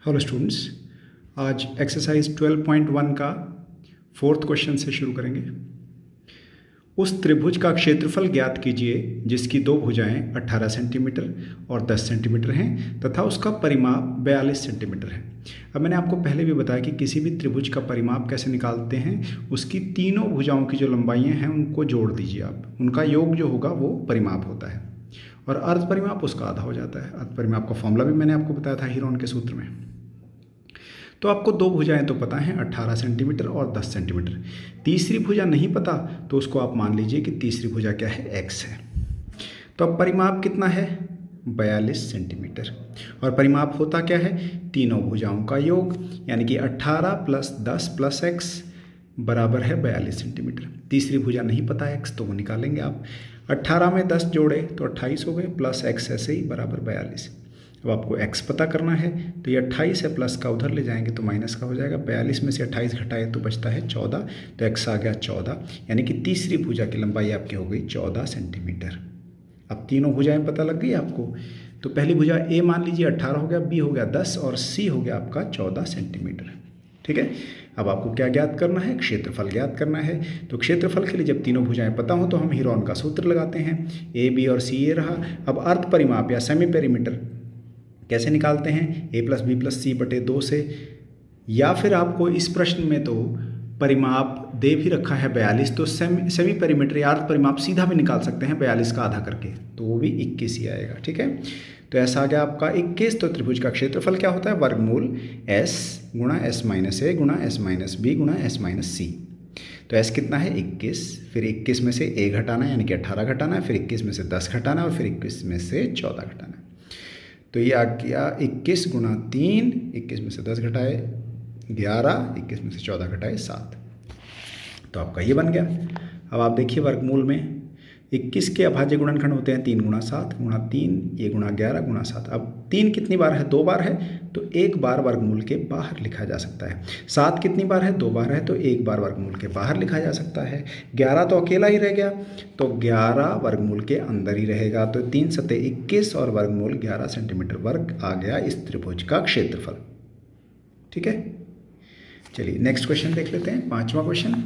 Hello students, आज exercise 12.1 का fourth question से शुरू करेंगे। उस त्रिभुज का क्षेत्रफल ज्ञात कीजिए जिसकी दो भुजाएं 18 सेंटीमीटर और 10 सेंटीमीटर हैं तथा उसका परिमाप 42 सेंटीमीटर है। अब मैंने आपको पहले भी बताया कि किसी भी त्रिभुज का परिमाप कैसे निकालते हैं। उसकी तीनों भुजाओं की जो लंबाइयाँ हैं उनको जोड़ दीजिए आप, उनका योग जो होगा वो परिमाप होता है और अर्ध परिमाप उसका आधा हो जाता है। अर्ध परिमाप का फॉर्मूला भी मैंने आपको बताया था हीरोन के सूत्र में। तो आपको दो भुजाएं तो पता हैं 18 सेंटीमीटर और 10 सेंटीमीटर। तीसरी भुजा नहीं पता तो उसको आप मान लीजिए कि तीसरी भुजा क्या है, x है। तो अब परिमाप कितना है, 42 सेंटीमीटर। और परिमाप होता क्या है, तीनों भुजाओं का योग, यानी कि 18 प्लस 10 प्लस x बराबर है 42 सेंटीमीटर। तीसरी भुजा नहीं पता x तो वो निकालेंगे आप। 18 में 10 जोड़े तो 28 हो गए, प्लस x ऐसे ही बराबर 42। अब आपको x पता करना है तो ये 28 है, प्लस का उधर ले जाएंगे तो माइनस का हो जाएगा। 42 में से 28 घटाए तो बचता है 14, तो x आ गया 14, यानी कि तीसरी भुजा की लंबाई आपकी हो गई 14 सेंटीमीटर। अब तीनों भुजाएं पता लग गई आपको। तो पहली भुजा a मान लीजिए 18 हो गया, b हो गया 10 और c हो गया आपका 14 सेंटीमीटर। ठीक है। अब आपको क्या ज्ञात करना है, क्षेत्रफल ज्ञात करना है। तो क्षेत्रफल के लिए जब तीनों भुजाएं पता हो तो हम हीरोन का सूत्र लगाते हैं। a b और c ये रहा। अब अर्ध परिमाप या सेमी पेरीमीटर कैसे निकालते हैं, a प्लस बी प्लस सी बटे 2 से, या फिर आपको इस प्रश्न में तो परिमाप दे भी रखा है 42, तो सेमी पेरीमीटर या अर्ध परिमाप सीधा भी निकाल सकते हैं 42 का आधा करके, तो वो भी 21 ही आएगा। ठीक है। तो ऐसा आ गया आपका 21। तो त्रिभुज का क्षेत्रफल क्या होता है, वर्गमूल s गुणा s माइनस ए गुणा s माइनस बी गुणा s माइनस सी। तो s कितना है 21, फिर 21 में से a घटाना है यानी कि 18 घटाना है, फिर 21 में से 10 घटाना है और फिर 21 में से 14 घटाना है। तो ये आ गया 21 गुणा 3, 21 में से 10 घटाए 11, 21 में से 14 घटाए 7, तो आपका ये बन गया। अब आप देखिए वर्गमूल में 21 के अभाज्य गुणनखंड होते हैं 3 गुणा 7 गुणा 3, ये गुणा 11 गुणा 7। अब 3 कितनी बार है, 2 बार है, तो 1 बार वर्गमूल के बाहर लिखा जा सकता है। 7 कितनी बार है, 2 बार है, तो 1 बार वर्गमूल के बाहर लिखा जा सकता है। 11 तो अकेला ही रह गया, तो 11 वर्गमूल के अंदर ही रहेगा। तो 3 सतह 21 और वर्गमूल 11 सेंटीमीटर वर्ग आ गया इस त्रिभुज का क्षेत्रफल। ठीक है। चलिए नेक्स्ट क्वेश्चन देख लेते हैं, 5वां क्वेश्चन।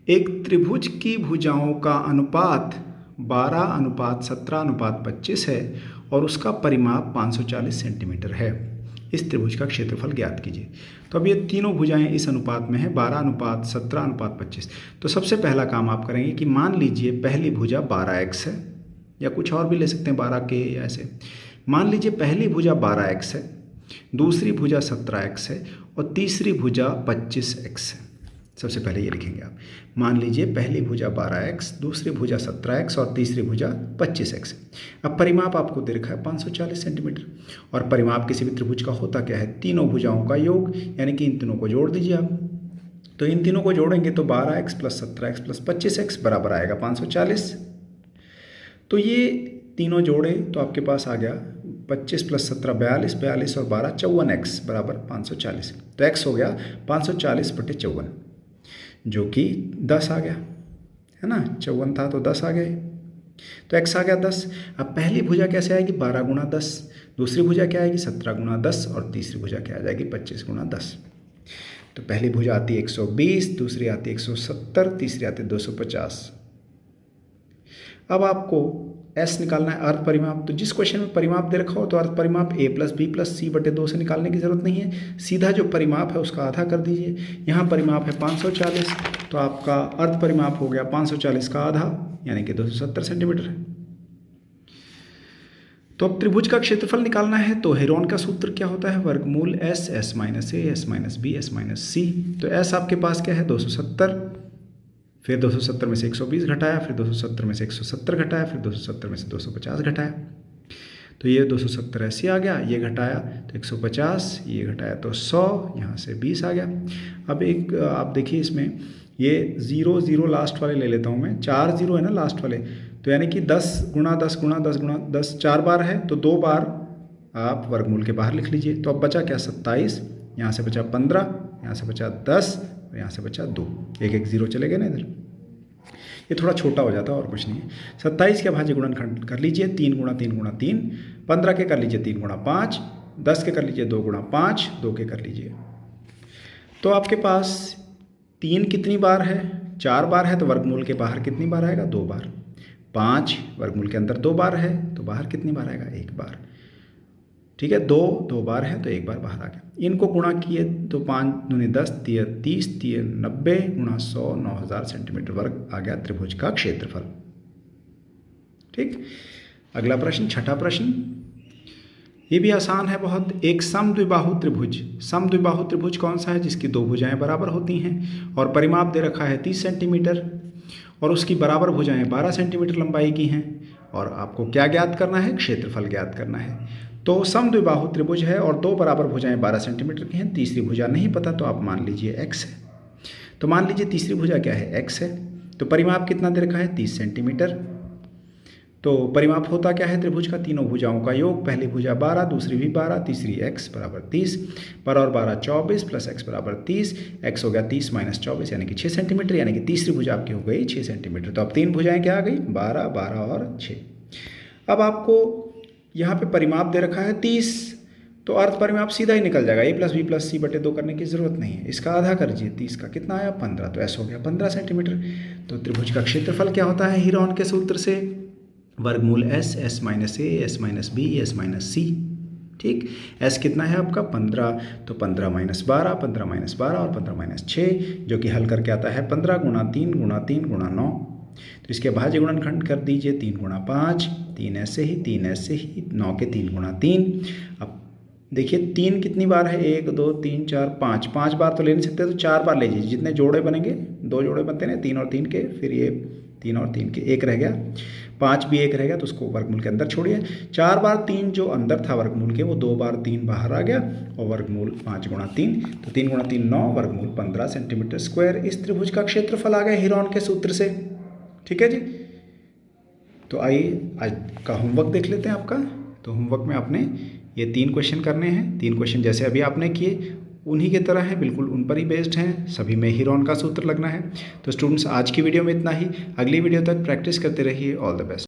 एक त्रिभुज की भुजाओं का अनुपात 12:17:25 है और उसका परिमाप 540 सेंटीमीटर है। इस त्रिभुज का क्षेत्रफल ज्ञात कीजिए। तो अब ये तीनों भुजाएं इस अनुपात में है 12:17:25। तो सबसे पहला काम आप करेंगे कि मान लीजिए पहली भुजा 12x है, या कुछ और भी ले सकते हैं 12 के या ऐसे। मान लीजिए पहली भुजा 12x है, दूसरी भुजा 17x है और तीसरी भुजा 25x है। सबसे पहले ये लिखेंगे आप। मान लीजिए पहली भुजा 12x, दूसरी भुजा 17x और तीसरी भुजा 25x है। अब परिमाप आपको दे रखा है 540 सेंटीमीटर। और परिमाप किसी भी त्रिभुज का होता क्या है, तीनों भुजाओं का योग, यानी कि इन तीनों को जोड़ दीजिए आप। तो इन तीनों को जोड़ेंगे तो 12x plus 17x plus 25x बराबर आएगा 540। तो ये तीनों जोड़े तो आपके पास आ गया 25 प्लस 17 42, 42 और 12 54x बराबर 540। तो x हो गया 540 बटे 54, जो कि 10 आ गया, है ना। 54 था तो 10 आ गए, तो x आ गया 10। अब पहली भुजा कैसे आएगी, 12 गुणा 10, दूसरी भुजा क्या आएगी 17 गुणा 10 और तीसरी भुजा क्या आ जाएगी 25 गुणा 10। तो पहली भुजा आती है 120, दूसरी आती है 170, तीसरी आती है 250। अब आपको s निकालना है, अर्ध परिमाप। तो जिस क्वेश्चन में परिमाप दे रखा हो तो अर्ध परिमाप a प्लस बी प्लस सी बटे 2 से निकालने की जरूरत नहीं है, सीधा जो परिमाप है उसका आधा कर दीजिए। यहाँ परिमाप है 540, तो आपका अर्ध परिमाप हो गया 540 का आधा, यानी कि 270 सेंटीमीटर है। तो अब त्रिभुज का क्षेत्रफल निकालना है, तो हेरोन का सूत्र क्या होता है, वर्गमूल s, s minus A, s minus B, s minus C. तो s आपके पास क्या है 270, फिर 270 में से 120 घटाया, फिर 270 में से 170 घटाया, फिर 270 में से 250 घटाया, तो ये 270 ऐसे आ गया, ये घटाया तो 150, ये घटाया तो 100, यहाँ से 20 आ गया। अब एक आप देखिए इसमें ये 0 0 लास्ट वाले ले लेता हूँ मैं, 4 0 है ना लास्ट वाले, तो यानी कि 10 गुणा 10 गुणा 10 गुणा 10 4 बार है, तो 2 बार आप वर्गमूल के बाहर लिख लीजिए। तो अब बचा क्या 27, यहाँ से बचा 15, यहाँ से बचा 10 और यहाँ से बचा 2, एक एक 0 चले गए ना इधर। ये थोड़ा छोटा हो जाता है और कुछ नहीं है। 27 के अभाज्य गुणनखंड कर लीजिए, 3 गुणा 3 गुणा 3, 15 के कर लीजिए 3 गुणा 5, 10 के कर लीजिए 2 गुणा 5, 2 के कर लीजिए। तो आपके पास 3 कितनी बार है, 4 बार है, तो वर्गमूल के बाहर कितनी बार आएगा, 2 बार। 5 वर्गमूल के अंदर 2 बार है, तो बाहर कितनी बार आएगा, 1 बार। ठीक है, 2 बार है तो 1 बार बाहर आ गया। इनको गुणा किए तो 5 दूनी 10, 30, 90 गुणा 100, 9000 सेंटीमीटर वर्ग आ गया त्रिभुज का क्षेत्रफल। ठीक, अगला प्रश्न, छठा प्रश्न, ये भी आसान है बहुत। एक समद्विबाहु त्रिभुज, समद्विबाहु त्रिभुज कौन सा है, जिसकी 2 भुजाएं बराबर होती हैं और परिमाप दे रखा है 30 सेंटीमीटर और उसकी बराबर भुजाएं 12 सेंटीमीटर लंबाई की हैं, और आपको क्या ज्ञात करना है, क्षेत्रफल ज्ञात करना है। तो समद्विबाहु त्रिभुज है और 2 बराबर भुजाएं 12 सेंटीमीटर की हैं, तीसरी भुजा नहीं पता तो आप मान लीजिए x है। तो मान लीजिए तीसरी भुजा क्या है, x है। तो परिमाप कितना दे रखा है, 30 सेंटीमीटर। तो परिमाप होता क्या है त्रिभुज का, तीनों भुजाओं का योग, पहली भुजा 12, दूसरी भी 12, तीसरी x बराबर 30, 12 और 12 24 प्लस x बराबर 30, x हो गया 30 माइनस 24 यानी कि 6 सेंटीमीटर, यानी कि तीसरी भुजा आपकी हो गई 6 सेंटीमीटर। तो अब 3 भुजाएं क्या आ गई, 12, 12 और 6। अब आपको यहाँ पे परिमाप दे रखा है 30, तो अर्थ परिमाप सीधा ही निकल जाएगा, a प्लस बी प्लस सी बटे 2 करने की जरूरत नहीं है। इसका आधा कर दीजिए, 30 का कितना आया, 15, तो ऐसा हो गया 15 सेंटीमीटर। तो त्रिभुज का क्षेत्रफल क्या होता है हीरोन के सूत्र से, वर्गमूल s, s minus A, s minus B, s minus C. ठीक, s कितना है आपका 15, तो 15 माइनस 12, 15 माइनस 12 और 15 माइनस 6, जो कि हल करके आता है 15 गुणा 3 गुणा 3 गुणा 9। तो इसके भाज्य गुणनखंड कर दीजिए, 3 गुणा 5, 3 ऐसे ही, 3 ऐसे ही, 9 के 3 गुणा 3। अब देखिए 3 कितनी बार है, 1 2 3 4 5, 5 बार तो ले नहीं सकते, तो 4 बार ले लीजिए। जितने जोड़े बनेंगे, 2 जोड़े बनते हैं 3 और 3 के, फिर ये 3 और 3 के, 1 रह गया, 5 भी 1 रह गया, तो उसको वर्गमूल के अंदर छोड़िए। 4 बार 3 जो अंदर था वर्गमूल के, वो 2 बार 3 बाहर आ गया, और वर्गमूल 5 गुणा 3, तो 3 गुणा 3 9, वर्गमूल 15 सेंटीमीटर स्क्वायर। इस त्रिभुज का क्षेत्रफल आ गया हीरोन के सूत्र से। ठीक है जी, तो आइए आज का होमवर्क देख लेते हैं आपका। तो होमवर्क में आपने ये 3 क्वेश्चन करने हैं। 3 क्वेश्चन जैसे अभी आपने किए उन्हीं की तरह हैं, बिल्कुल उन पर ही बेस्ड हैं, सभी में हीरोन का सूत्र लगना है। तो स्टूडेंट्स आज की वीडियो में इतना ही, अगली वीडियो तक प्रैक्टिस करते रहिए। All the best.